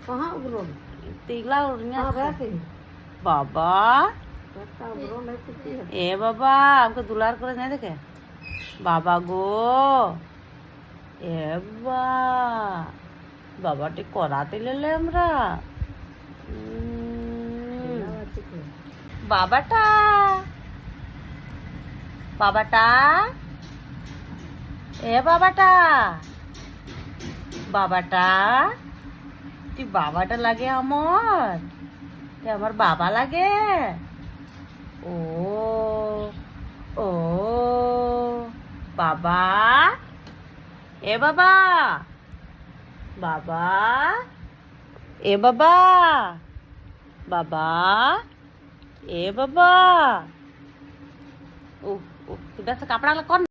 कहाँ उबरोल? तिगला उड़िया कहाँ बैठे? बाबा बैठता उबरोल है कुत्ती है। ए बाबा हमको दुलार करे नहीं देखे बाबा गो ए बाबा बाबा टी कराते ले हमरा বাবাটা বাবাটা এ বাবাটা বাবাটা তুই বাবাটা লাগে আমার বাবা লাগে ও ও বাবা এ বাবা বাবা এ বাবা বাবা ए बाबा ओ ओ तू बस कपड़ा ला कौन